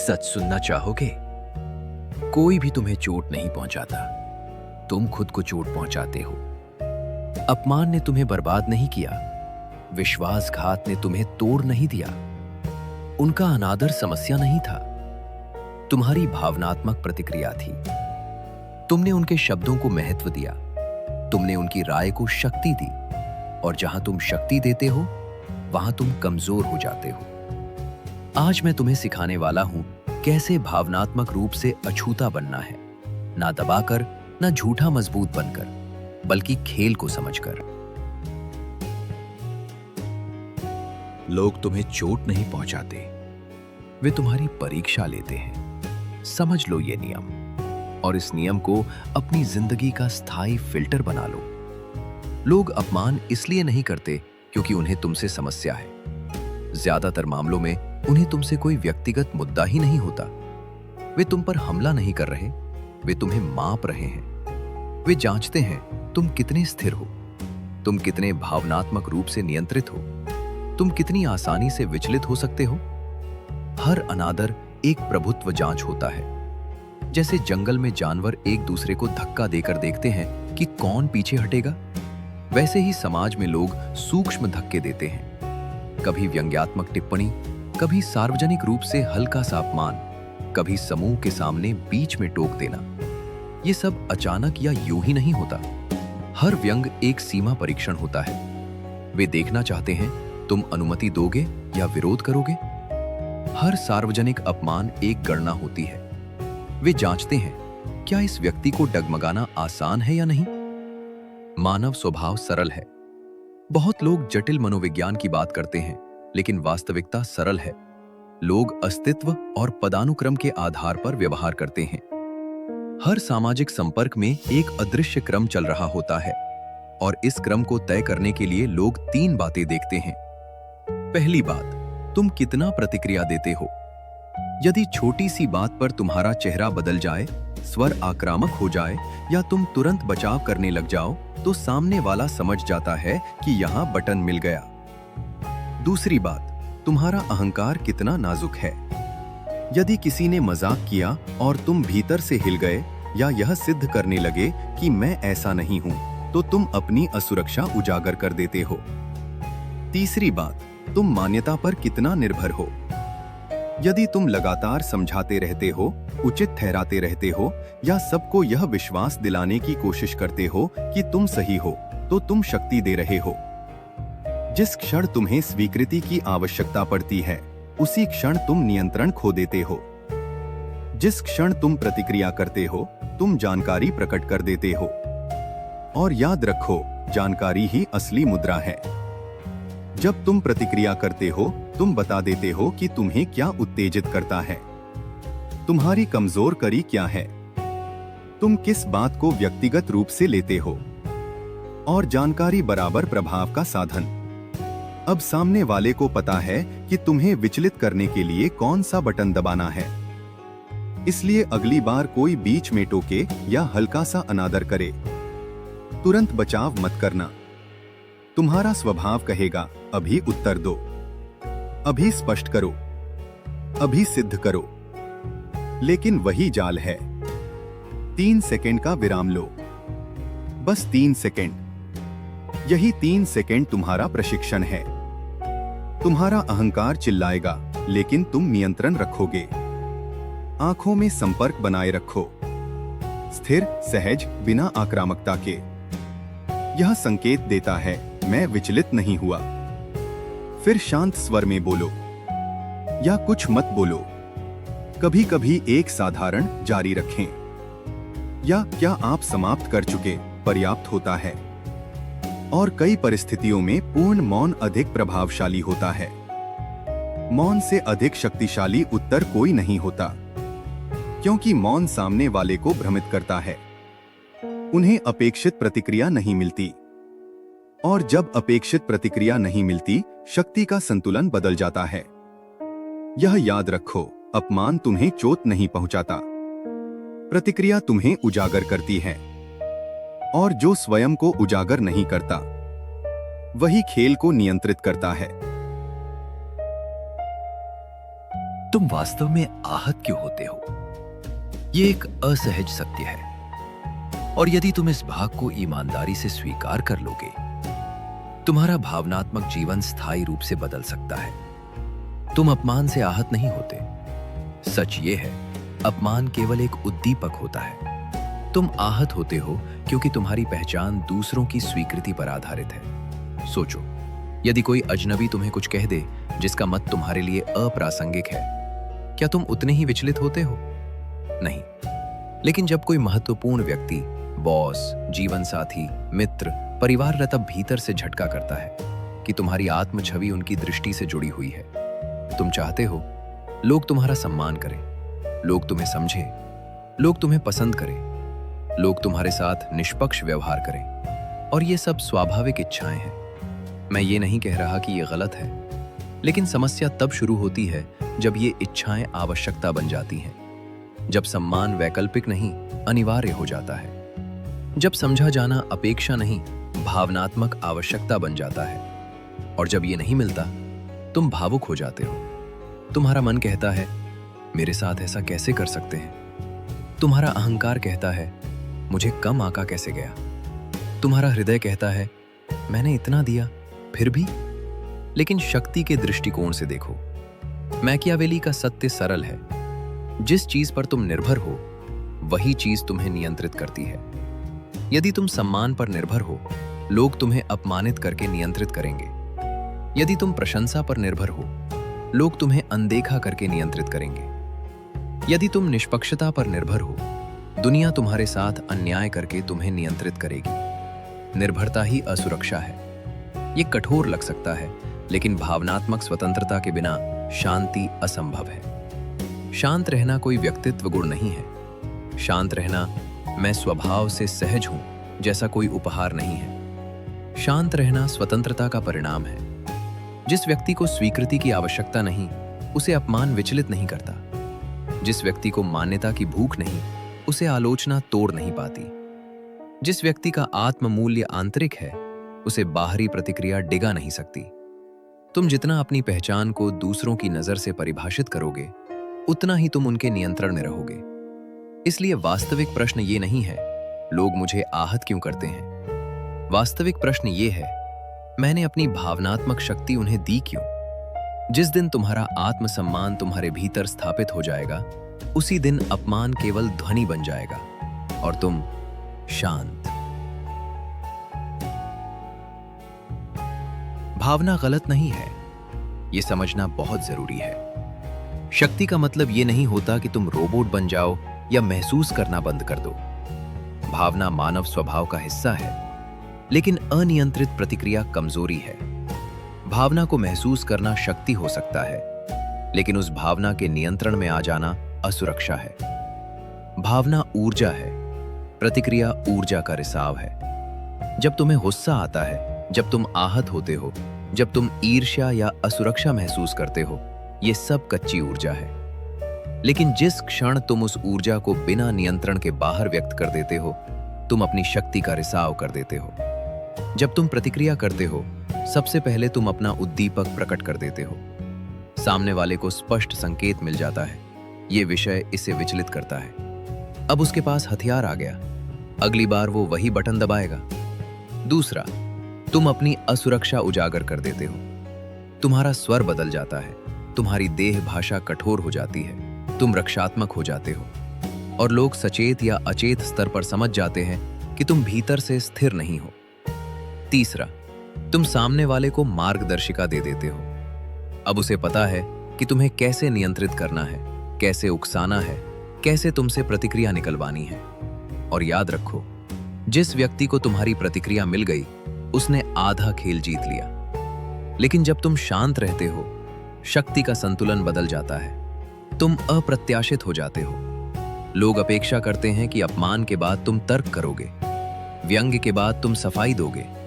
सच सुनना चाहोगे? कोई भी तुम्हें चोट नहीं पहुंचाता, तुम खुद को चोट पहुंचाते हो। अपमान ने तुम्हें बर्बाद नहीं किया, विश्वासघात ने तुम्हें तोड़ नहीं दिया। उनका अनादर समस्या नहीं था, तुम्हारी भावनात्मक प्रतिक्रिया थी। तुमने उनके शब्दों को महत्व दिया, तुमने उनकी राय को शक्ति दी, और जहां तुम शक्ति देते हो वहां तुम कमजोर हो जाते हो। आज मैं तुम्हें सिखाने वाला हूं कैसे भावनात्मक रूप से अछूता बनना है, ना दबाकर, ना झूठा मजबूत बनकर, बल्कि खेल को समझकर। लोग तुम्हें चोट नहीं पहुंचाते, वे तुम्हारी परीक्षा लेते हैं। समझ लो ये नियम, और इस नियम को अपनी जिंदगी का स्थायी फिल्टर बना लो। लोग अपमान इसलिए नहीं करते क्योंकि उन्हें तुमसे समस्या है। ज्यादातर मामलों में उन्हें तुमसे कोई व्यक्तिगत मुद्दा ही नहीं होता। वे तुम पर हमला नहीं कर रहे, वे तुम्हें माप रहे हैं। वे जांचते हैं तुम कितने स्थिर हो, तुम कितने भावनात्मक रूप से नियंत्रित हो, तुम कितनी आसानी से विचलित हो सकते हो। हर अनादर एक प्रभुत्व जांच होता है। जैसे जंगल में जानवर एक दूसरे को धक्का देकर देखते हैं कि कौन पीछे हटेगा, वैसे ही समाज में लोग सूक्ष्म धक्के देते हैं। कभी व्यंग्यात्मक टिप्पणी, कभी सार्वजनिक रूप से हल्का सा अपमान, कभी समूह के सामने बीच में टोक देना। ये सब अचानक या यूं ही नहीं होता। हर व्यंग एक सीमा परीक्षण होता है। वे देखना चाहते हैं तुम अनुमति दोगे या विरोध करोगे। हर सार्वजनिक अपमान एक गणना होती है। वे जांचते हैं क्या इस व्यक्ति को डगमगाना आसान है या नहीं। मानव स्वभाव सरल है। बहुत लोग जटिल मनोविज्ञान की बात करते हैं, लेकिन वास्तविकता सरल है। लोग अस्तित्व और पदानुक्रम के आधार पर व्यवहार करते हैं। हर सामाजिक संपर्क में एक अदृश्य क्रम चल रहा होता है, और इस क्रम को तय करने के लिए लोग 3 बातें देखते हैं। पहली बात, तुम कितना प्रतिक्रिया देते हो। यदि छोटी सी बात पर तुम्हारा चेहरा बदल जाए, स्वर आक्रामक हो जाए, या तुम तुरंत बचाव करने लग जाओ, तो सामने वाला समझ जाता है कि यहां बटन मिल गया। दूसरी बात, तुम्हारा अहंकार कितना नाजुक है। यदि किसी ने मजाक किया और तुम भीतर से हिल गए या यह सिद्ध करने लगे कि मैं ऐसा नहीं हूं, तो तुम अपनी असुरक्षा उजागर कर देते हो। तीसरी बात, तुम मान्यता पर कितना निर्भर हो। यदि तुम लगातार समझाते रहते हो, उचित ठहराते रहते हो, या सबको यह विश्वास दिलाने की कोशिश करते हो कि तुम सही हो, तो तुम शक्ति दे रहे हो। जिस क्षण तुम्हें स्वीकृति की आवश्यकता पड़ती है, उसी क्षण तुम नियंत्रण खो देते हो। जिस क्षण तुम प्रतिक्रिया करते हो, तुम जानकारी प्रकट कर देते हो। और याद रखो, जानकारी ही असली मुद्रा है। जब तुम प्रतिक्रिया करते हो, तुम बता देते हो कि तुम्हें क्या उत्तेजित करता है, तुम्हारी कमजोर कड़ी क्या है, तुम किस बात को व्यक्तिगत रूप से लेते हो। और जानकारी बराबर प्रभाव का साधन। अब सामने वाले को पता है कि तुम्हें विचलित करने के लिए कौन सा बटन दबाना है। इसलिए अगली बार कोई बीच में टोके या हल्का सा अनादर करे, तुरंत बचाव मत करना। तुम्हारा स्वभाव कहेगा, अभी उत्तर दो, अभी स्पष्ट करो, अभी सिद्ध करो। लेकिन वही जाल है। 3 सेकंड का विराम लो, बस 3 सेकंड। यही 3 सेकंड तुम्हारा प्रशिक्षण है। तुम्हारा अहंकार चिल्लाएगा, लेकिन तुम नियंत्रण रखोगे। आंखों में संपर्क बनाए रखो, स्थिर, सहज, बिना आक्रामकता के। यह संकेत देता है, मैं विचलित नहीं हुआ। फिर शांत स्वर में बोलो, या कुछ मत बोलो। कभी कभी एक साधारण जारी रखें, या क्या आप समाप्त कर चुके, पर्याप्त होता है। और कई परिस्थितियों में पूर्ण मौन अधिक प्रभावशाली होता है। मौन से अधिक शक्तिशाली उत्तर कोई नहीं होता, क्योंकि मौन सामने वाले को भ्रमित करता है। उन्हें अपेक्षित प्रतिक्रिया नहीं मिलती, और जब अपेक्षित प्रतिक्रिया नहीं मिलती, शक्ति का संतुलन बदल जाता है। यह याद रखो, अपमान तुम्हें चोट नहीं पहुंचाता, प्रतिक्रिया तुम्हें उजागर करती है। और जो स्वयं को उजागर नहीं करता, वही खेल को नियंत्रित करता है। तुम वास्तव में आहत क्यों होते हो? ये एक असहज सत्य है, और यदि तुम इस भाग को ईमानदारी से स्वीकार कर लोगे, तुम्हारा भावनात्मक जीवन स्थायी रूप से बदल सकता है। तुम अपमान से आहत नहीं होते। सच ये है, अपमान केवल एक उद्दीपक होता है। तुम आहत होते हो क्योंकि तुम्हारी पहचान दूसरों की स्वीकृति पर आधारित है। सोचो, यदि कोई अजनबी तुम्हें कुछ कह दे जिसका मत तुम्हारे लिए अप्रासंगिक है, क्या तुम उतने ही विचलित होते हो? नहीं। लेकिन जब कोई महत्वपूर्ण व्यक्ति, बॉस, जीवन साथी, मित्र, परिवार तब भीतर से झटका करता है कि तुम्हारी आत्म छवि उनकी दृष्टि से जुड़ी हुई है। तुम चाहते हो लोग तुम्हारा सम्मान करें, लोग तुम्हें समझें, लोग तुम्हें पसंद करें, लोग तुम्हारे साथ निष्पक्ष व्यवहार करें, और ये सब स्वाभाविक इच्छाएं हैं। मैं ये नहीं कह रहा कि ये गलत है, लेकिन समस्या तब शुरू होती है जब ये इच्छाएं आवश्यकता बन जाती हैं, जब सम्मान वैकल्पिक नहीं अनिवार्य हो जाता है, जब समझा जाना अपेक्षा नहीं भावनात्मक आवश्यकता बन जाता है, और जब ये नहीं मिलता तुम भावुक हो जाते हो। तुम्हारा मन कहता है, मेरे साथ ऐसा कैसे कर सकते हैं? तुम्हारा अहंकार कहता है, मुझे कम आका कैसे गया? तुम्हारा हृदय कहता है, मैंने इतना दिया फिर भी। लेकिन शक्ति के दृष्टिकोण से देखो, मैकियावेली का सत्य सरल है। जिस चीज पर तुम निर्भर हो वही चीज तुम्हें नियंत्रित करती है। यदि तुम सम्मान पर निर्भर हो, लोग तुम्हें अपमानित करके नियंत्रित करेंगे। यदि तुम प्रशंसा पर निर्भर हो, लोग तुम्हें अनदेखा करके नियंत्रित करेंगे। यदि तुम निष्पक्षता पर निर्भर हो, दुनिया तुम्हारे साथ अन्याय करके तुम्हें नियंत्रित करेगी। निर्भरता ही असुरक्षा है। ये कठोर लग सकता है, लेकिन भावनात्मक स्वतंत्रता के बिना शांति असंभव है। शांत रहना कोई व्यक्तित्व गुण नहीं है। शांत रहना, मैं स्वभाव से सहज हूं, जैसा कोई उपहार नहीं है। शांत रहना स्वतंत्रता का परिणाम है। जिस व्यक्ति को स्वीकृति की आवश्यकता नहीं, उसे अपमान विचलित नहीं करता। जिस व्यक्ति को मान्यता की भूख नहीं, उसे आलोचना तोड़ नहीं पाती। जिस व्यक्ति का आत्म मूल्य आंतरिक है, उसे बाहरी प्रतिक्रिया डिगा नहीं सकती। तुम जितना अपनी पहचान को दूसरों की नजर से परिभाषित करोगे, उतना ही तुम उनके नियंत्रण में रहोगे। इसलिए वास्तविक प्रश्न ये नहीं है, लोग मुझे आहत क्यों करते हैं? वास्तविक प्रश्न ये है, मैंने अपनी भावनात्मक शक्ति उन्हें दी क्यों? जिस दिन तुम्हारा आत्मसम्मान तुम्हारे भीतर स्थापित हो जाएगा, उसी दिन अपमान केवल ध्वनि बन जाएगा और तुम शांत। भावना गलत नहीं है, यह समझना बहुत जरूरी है। शक्ति का मतलब यह नहीं होता कि तुम रोबोट बन जाओ या महसूस करना बंद कर दो। भावना मानव स्वभाव का हिस्सा है, लेकिन अनियंत्रित प्रतिक्रिया कमजोरी है। भावना को महसूस करना शक्ति हो सकता है, लेकिन उस भावना के नियंत्रण में आ जाना असुरक्षा है। भावना ऊर्जा है, प्रतिक्रिया ऊर्जा का रिसाव है। जब तुम्हें गुस्सा आता है, जब तुम आहत होते हो, जब तुम ईर्ष्या या असुरक्षा महसूस करते हो, ये सब कच्ची ऊर्जा है। लेकिन जिस क्षण तुम उस ऊर्जा को बिना नियंत्रण के बाहर व्यक्त कर देते हो, तुम अपनी शक्ति का रिसाव कर देते हो। जब तुम प्रतिक्रिया करते हो, सबसे पहले तुम अपना उद्दीपक प्रकट कर देते हो। सामने वाले को स्पष्ट संकेत मिल जाता है, ये विषय इसे विचलित करता है। अब उसके पास हथियार आ गया, अगली बार वो वही बटन दबाएगा। दूसरा, तुम अपनी असुरक्षा उजागर कर देते हो। तुम्हारा स्वर बदल जाता है, तुम्हारी देह भाषा कठोर हो जाती है, तुम रक्षात्मक हो जाते हो, और लोग सचेत या अचेत स्तर पर समझ जाते हैं कि तुम भीतर से स्थिर नहीं हो। तीसरा, तुम सामने वाले को मार्गदर्शिका दे देते हो। अब उसे पता है कि तुम्हें कैसे नियंत्रित करना है, कैसे उकसाना है, कैसे तुमसे प्रतिक्रिया निकलवानी है। और याद रखो, जिस व्यक्ति को तुम्हारी प्रतिक्रिया मिल गई, उसने आधा खेल जीत लिया। लेकिन जब तुम शांत रहते हो, शक्ति का संतुलन बदल जाता है। तुम अप्रत्याशित हो जाते हो। लोग अपेक्षा करते हैं कि अपमान के बाद तुम तर्क करोगे, व्यंग्य के बाद तुम सफाई दोगे,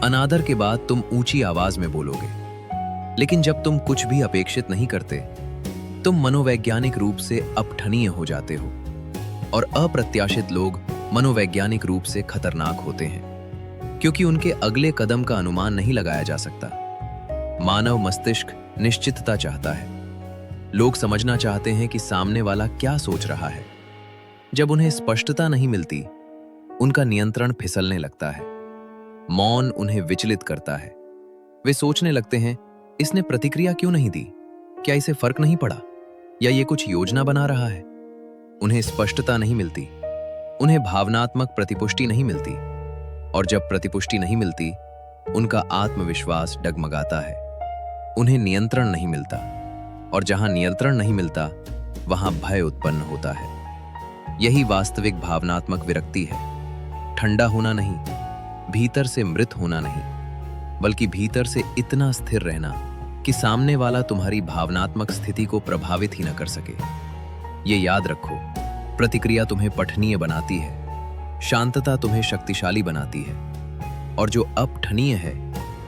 अनादर के बाद तुम ऊंची आवाज में बोलोगे। लेकिन जब तुम कुछ भी अपेक्षित नहीं करते, तुम मनोवैज्ञानिक रूप से अपठनीय हो जाते हो। और अप्रत्याशित लोग मनोवैज्ञानिक रूप से खतरनाक होते हैं, क्योंकि उनके अगले कदम का अनुमान नहीं लगाया जा सकता। मानव मस्तिष्क निश्चितता चाहता है। लोग समझना चाहते हैं कि सामने वाला क्या सोच रहा है। जब उन्हें स्पष्टता नहीं मिलती, उनका नियंत्रण फिसलने लगता है। मौन उन्हें विचलित करता है। वे सोचने लगते हैं, इसने प्रतिक्रिया क्यों नहीं दी? क्या इसे फर्क नहीं पड़ा? या ये कुछ योजना बना रहा है? उन्हें स्पष्टता नहीं मिलती, उन्हें भावनात्मक प्रतिपुष्टि नहीं मिलती, और जब प्रतिपुष्टि नहीं मिलती, उनका आत्मविश्वास डगमगाता है। उन्हें नियंत्रण नहीं मिलता, और जहां नियंत्रण नहीं मिलता, वहां भय उत्पन्न होता है। यही वास्तविक भावनात्मक विरक्ति है। ठंडा होना नहीं, भीतर से मृत होना नहीं, बल्कि भीतर से इतना स्थिर रहना कि सामने वाला तुम्हारी भावनात्मक स्थिति को प्रभावित ही न कर सके। ये याद रखो, प्रतिक्रिया तुम्हें पठनीय बनाती है, शांतता तुम्हें शक्तिशाली बनाती है, और जो अपठनीय है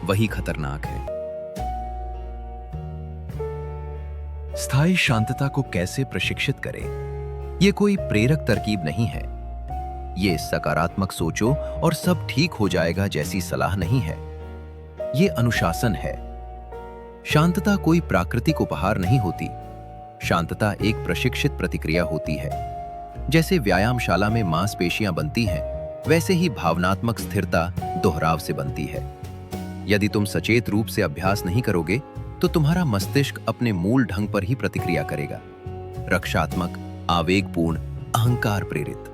वही खतरनाक है। स्थायी शांतता को कैसे प्रशिक्षित करें? ये कोई प्रेरक तरकीब नहीं है। ये सकारात्मक सोचो और सब ठीक हो जाएगा जैसी सलाह नहीं है। ये अनुशासन है। शांतता कोई प्राकृतिक उपहार नहीं होती। शांतता एक प्रशिक्षित प्रतिक्रिया होती है। जैसे व्यायामशाला में मांसपेशियां बनती हैं, वैसे ही भावनात्मक स्थिरता दोहराव से बनती है। यदि तुम सचेत रूप से अभ्यास नहीं करोगे, तो तुम्हारा मस्तिष्क अपने मूल ढंग पर ही प्रतिक्रिया करेगा। रक्षात्मक, आवेगपूर्ण, अहंकार प्रेरित।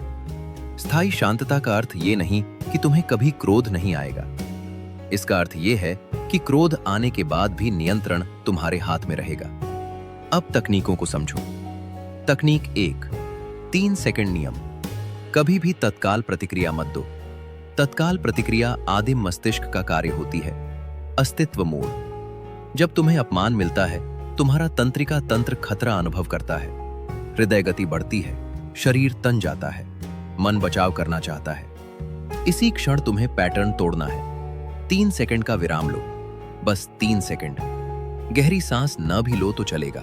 स्थायी शांतता का अर्थ ये नहीं कि तुम्हें कभी क्रोध नहीं आएगा। इसका अर्थ ये है कि क्रोध आने के बाद भी नियंत्रण तुम्हारे हाथ में रहेगा। अब तकनीकों को समझो। तकनीक 1, 3 सेकंड नियम। कभी भी तत्काल प्रतिक्रिया मत दो। तत्काल प्रतिक्रिया आदिम मस्तिष्क का कार्य होती है। अस्तित्व मोड। जब तुम्हें अपमान मिलता है, तुम्हारा तंत्रिका तंत्र खतरा अनुभव करता है। हृदय गति बढ़ती है, शरीर तन जाता है, मन बचाव करना चाहता है। इसी क्षण तुम्हें पैटर्न तोड़ना है। 3 सेकंड का विराम लो, बस 3 सेकंड। गहरी सांस न भी लो तो चलेगा,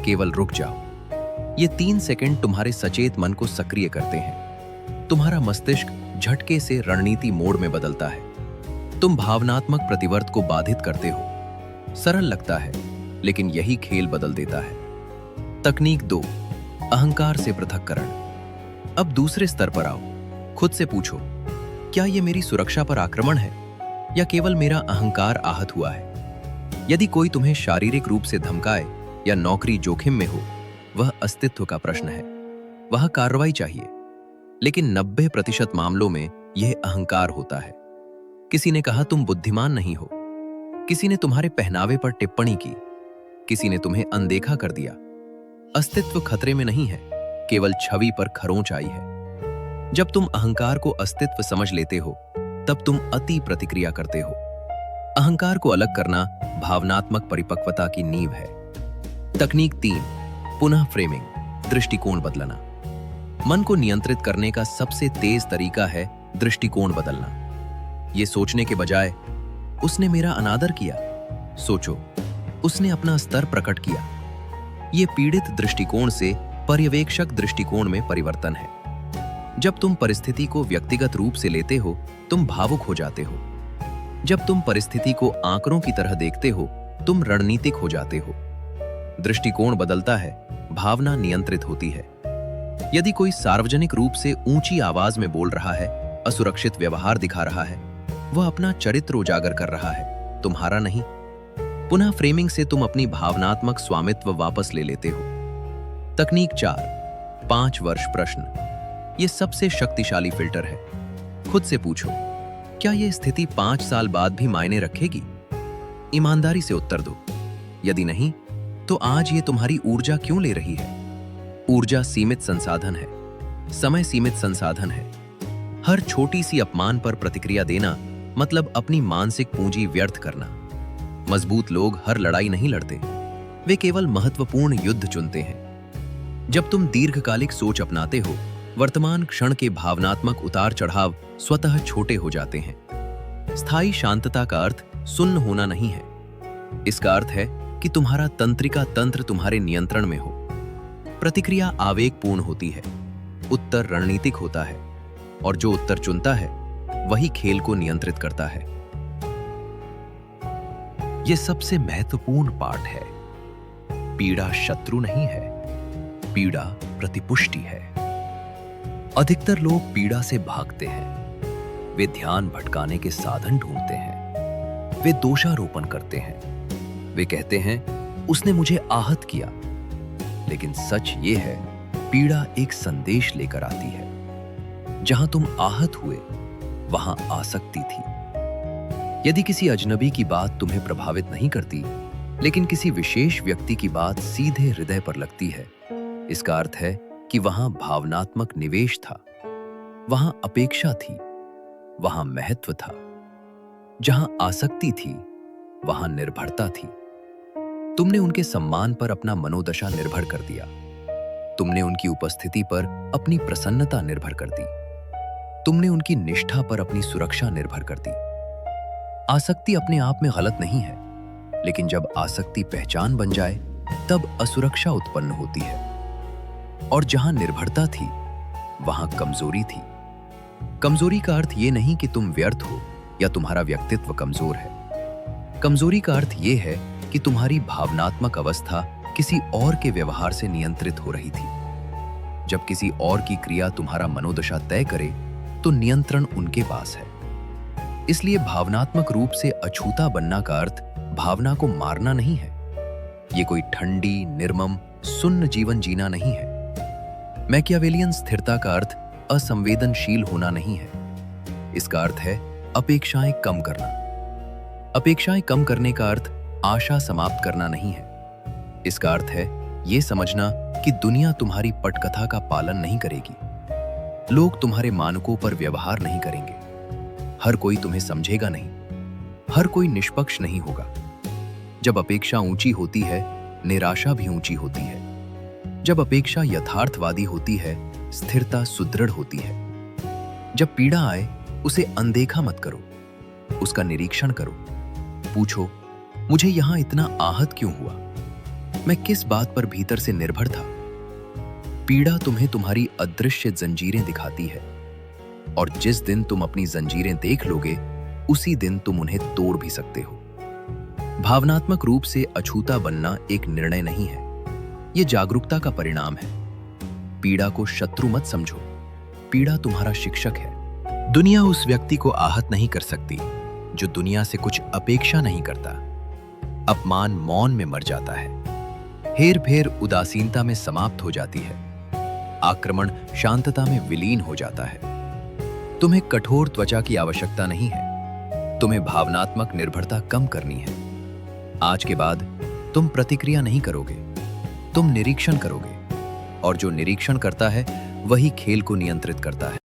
केवल रुक जाओ। ये 3 सेकंड तुम्हारे सचेत मन को सक्रिय करते हैं। तुम्हारा मस्तिष्क झटके से रणनीति मोड में बदलता है। तुम भावनात्मक प्रतिवर्त को बाधित करते हो। सरल लगता है, लेकिन यही खेल बदल देता है। तकनीक 2, अहंकार से पृथक्करण। अब दूसरे स्तर पर आओ। खुद से पूछो, क्या यह मेरी सुरक्षा पर आक्रमण है या केवल मेरा अहंकार आहत हुआ है? यदि कोई तुम्हें शारीरिक रूप से धमकाए या नौकरी जोखिम में हो, वह अस्तित्व का प्रश्न है। वह कार्रवाई चाहिए। लेकिन 90% मामलों में यह अहंकार होता है। किसी ने कहा तुम बुद्धिमान नहीं हो। किसी ने तुम्हारे पहनावे पर टिप्पणी की। किसी ने तुम्हें अनदेखा कर दिया। अस्तित्व खतरे में नहीं है, केवल छवि पर खरोंच आई है। जब तुम अहंकार को अस्तित्व समझ लेते हो, तब तुम अति प्रतिक्रिया करते हो। अहंकार को अलग करना भावनात्मक परिपक्वता की नींव है। तकनीक 3, पुनः फ्रेमिंग, दृष्टिकोण बदलना। मन को नियंत्रित करने का सबसे तेज तरीका है दृष्टिकोण बदलना। ये सोचने के बजाय उसने मेरा अनादर किया, सोचो उसने अपना स्तर प्रकट किया। ये पीड़ित दृष्टिकोण से पर्यवेक्षक दृष्टिकोण में परिवर्तन है। जब तुम परिस्थिति को व्यक्तिगत रूप से लेते हो, तुम भावुक हो जाते हो। जब तुम परिस्थिति को आंकड़ों की तरह देखते हो, तुम रणनीतिक हो जाते हो। दृष्टिकोण बदलता है, भावना नियंत्रित होती है। यदि कोई सार्वजनिक रूप से ऊंची आवाज में बोल रहा है, असुरक्षित व्यवहार दिखा रहा है, वह अपना चरित्र उजागर कर रहा है, तुम्हारा नहीं। पुनः फ्रेमिंग से तुम अपनी भावनात्मक स्वामित्व वापस ले लेते हो। तकनीक 4, 5 वर्ष प्रश्न। यह सबसे शक्तिशाली फिल्टर है। खुद से पूछो, क्या यह स्थिति 5 साल बाद भी मायने रखेगी? ईमानदारी से उत्तर दो। यदि नहीं, तो आज ये तुम्हारी ऊर्जा क्यों ले रही है? ऊर्जा सीमित संसाधन है, समय सीमित संसाधन है। हर छोटी सी अपमान पर प्रतिक्रिया देना मतलब अपनी मानसिक पूंजी व्यर्थ करना। मजबूत लोग हर लड़ाई नहीं लड़ते, वे केवल महत्वपूर्ण युद्ध चुनते हैं। जब तुम दीर्घकालिक सोच अपनाते हो, वर्तमान क्षण के भावनात्मक उतार चढ़ाव स्वतः छोटे हो जाते हैं। स्थायी शांतता का अर्थ सुन्न होना नहीं है। इसका अर्थ है कि तुम्हारा तंत्रिका तंत्र तुम्हारे नियंत्रण में हो। प्रतिक्रिया आवेगपूर्ण होती है, उत्तर रणनीतिक होता है, और जो उत्तर चुनता है वही खेल को नियंत्रित करता है। यह सबसे महत्वपूर्ण पाठ है। पीड़ा शत्रु नहीं है, पीड़ा प्रतिपुष्टि है। अधिकतर लोग पीड़ा से भागते हैं। वे ध्यान भटकाने के साधन ढूंढते हैं। वे दोषारोपण करते हैं। वे कहते हैं उसने मुझे आहत किया। लेकिन सच ये है, पीड़ा एक संदेश लेकर आती है। जहां तुम आहत हुए वहां आसक्ति थी। यदि किसी अजनबी की बात तुम्हें प्रभावित नहीं करती, लेकिन किसी विशेष व्यक्ति की बात सीधे हृदय पर लगती है, इसका अर्थ है कि वहां भावनात्मक निवेश था, वहां अपेक्षा थी, वहां महत्व था। जहां आसक्ति थी वहां निर्भरता थी। तुमने उनके सम्मान पर अपना मनोदशा निर्भर कर दिया। तुमने उनकी उपस्थिति पर अपनी प्रसन्नता निर्भर कर दी। तुमने उनकी निष्ठा पर अपनी सुरक्षा निर्भर कर दी। आसक्ति अपने आप में गलत नहीं है, लेकिन जब आसक्ति पहचान बन जाए तब असुरक्षा उत्पन्न होती है। और जहां निर्भरता थी वहां कमजोरी थी। कमजोरी का अर्थ यह नहीं कि तुम व्यर्थ हो या तुम्हारा व्यक्तित्व कमजोर है। कमजोरी का अर्थ यह है कि तुम्हारी भावनात्मक अवस्था किसी और के व्यवहार से नियंत्रित हो रही थी। जब किसी और की क्रिया तुम्हारा मनोदशा तय करे तो नियंत्रण उनके पास है। इसलिए भावनात्मक रूप से अछूता बनना का अर्थ भावना को मारना नहीं है। ये कोई ठंडी, निर्मम, सुन्न जीवन जीना नहीं है। मैकियावेलियन स्थिरता का अर्थ असंवेदनशील होना नहीं है। इसका अर्थ है अपेक्षाएं कम करना। अपेक्षाएं कम करने का अर्थ आशा समाप्त करना नहीं है। इसका अर्थ है यह समझना कि दुनिया तुम्हारी पटकथा का पालन नहीं करेगी। लोग तुम्हारे मानकों पर व्यवहार नहीं करेंगे। हर कोई तुम्हें समझेगा नहीं। हर कोई निष्पक्ष नहीं होगा। जब अपेक्षा ऊंची होती है, निराशा भी ऊंची होती है। जब अपेक्षा यथार्थवादी होती है, स्थिरता सुदृढ़ होती है। जब पीड़ा आए, उसे अनदेखा मत करो, उसका निरीक्षण करो। पूछो, मुझे यहां इतना आहत क्यों हुआ? मैं किस बात पर भीतर से निर्भर था? पीड़ा तुम्हें तुम्हारी अदृश्य जंजीरें दिखाती है, और जिस दिन तुम अपनी जंजीरें देख लोगे, उसी दिन तुम उन्हें तोड़ भी सकते हो। भावनात्मक रूप से अछूता बनना एक निर्णय नहीं है, यह जागरूकता का परिणाम है। पीड़ा को शत्रु मत समझो, पीड़ा तुम्हारा शिक्षक है। दुनिया उस व्यक्ति को आहत नहीं कर सकती जो दुनिया से कुछ अपेक्षा नहीं करता। अपमान मौन में मर जाता है। हेर फेर उदासीनता में समाप्त हो जाती है। आक्रमण शांतता में विलीन हो जाता है। तुम्हें कठोर त्वचा की आवश्यकता नहीं है, तुम्हें भावनात्मक निर्भरता कम करनी है। आज के बाद तुम प्रतिक्रिया नहीं करोगे, तुम निरीक्षण करोगे, और जो निरीक्षण करता है वही खेल को नियंत्रित करता है।